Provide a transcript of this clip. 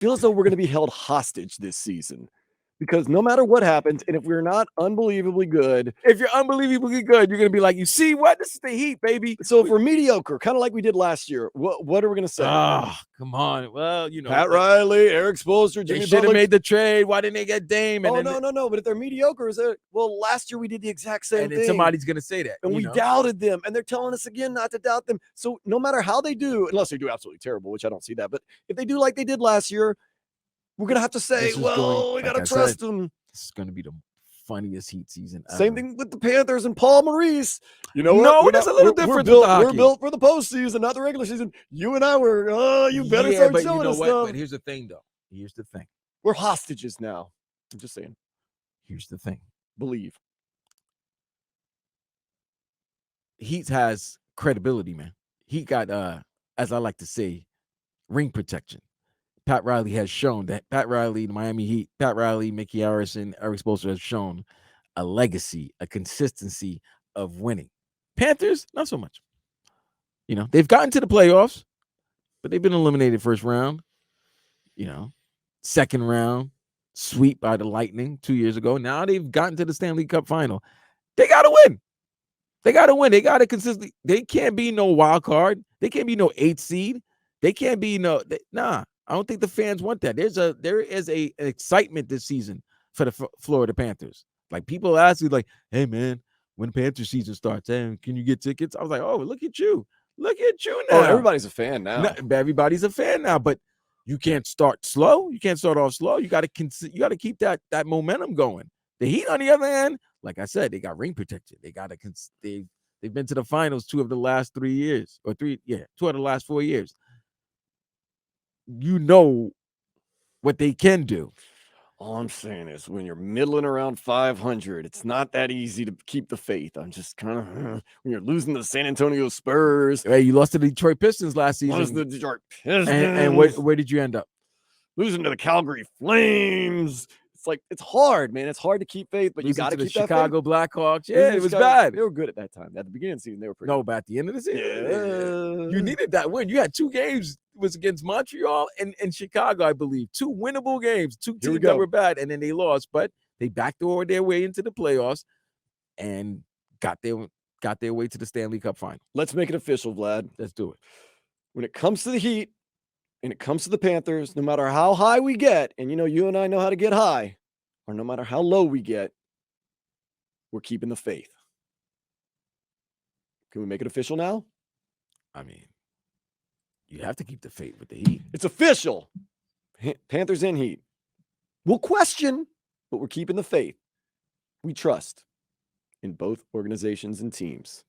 feel as though we're going to be held hostage this season. Because no matter what happens, and if we're not unbelievably good, if you're unbelievably good, you're gonna be like, you see what? This is the Heat, baby. so if we're mediocre, kind of like we did last year, what are we going to say? Come on. Well, Pat Riley, Eric Spoelstra, they Jimmy should have Butler. made the trade. Why didn't they get Dame? And no. But if they're mediocre, well, last year we did the exact same and then thing. somebody's gonna say that, and we doubted them, and they're telling us again not to doubt them. So no matter how they do, unless they do absolutely terrible, which I don't see that, but if they do like they did last year, we're gonna have to say, well, we gotta trust them. This is gonna be the funniest Heat season ever. Same thing with the Panthers and Paul Maurice. You know what? No, there's a little difference. We're built for the postseason, not the regular season. You and I were, you better start showing us stuff. But here's the thing, though. Here's the thing. We're hostages now. I'm just saying. Here's the thing. Believe. Heat has credibility, man. He got, as I like to say, ring protection. Pat Riley has shown that the Miami Heat, Pat Riley, Mickey Harrison, Eric Spoelstra has shown a legacy, a consistency of winning. Panthers, not so much. They've gotten to the playoffs, but they've been eliminated first round. Second round, sweep by the Lightning 2 years ago. Now they've gotten to the Stanley Cup final. They got to win. They got to win. They got to consistently. They can't be no wild card. They can't be no 8th seed. They can't be nah. I don't think the fans want that. There is an excitement this season for the Florida Panthers. Like, people ask you, like, hey man, when Panther season starts, hey, can you get tickets? I was like, oh, look at you now. Oh, everybody's a fan now. Everybody's a fan now, but you can't start slow. You can't start off slow. You got to keep that momentum going. The Heat, on the other hand, like I said, they got ring protection. They got they've been to the finals 2 of the last 3 years, 2 of the last 4 years. You know what they can do. All I'm saying is, when you're middling around 500, it's not that easy to keep the faith. I'm just kind of when you're losing to the San Antonio Spurs. Hey, you lost to the Detroit Pistons last season. Lost to the Detroit Pistons. And where did you end up? Losing to the Calgary Flames. It's like, it's hard, man. It's hard to keep faith, but you got to keep that Chicago Blackhawks. Yeah, it was bad. They were good at that time. At the beginning of the season, they were pretty good. But at the end of the season, yeah. You needed that win. You had 2 games. It was against Montreal and Chicago, I believe. 2 winnable games. 2 teams that were bad, and then they lost. But they backdoored their way into the playoffs and got their way to the Stanley Cup final. Let's make it official, Vlad. Let's do it. When it comes to the Heat and it comes to the Panthers, no matter how high we get, and you and I know how to get high, or no matter how low we get, we're keeping the faith. Can we make it official now? I mean, you have to keep the faith with the Heat. It's official. Panthers and Heat. We'll question, but we're keeping the faith. We trust in both organizations and teams.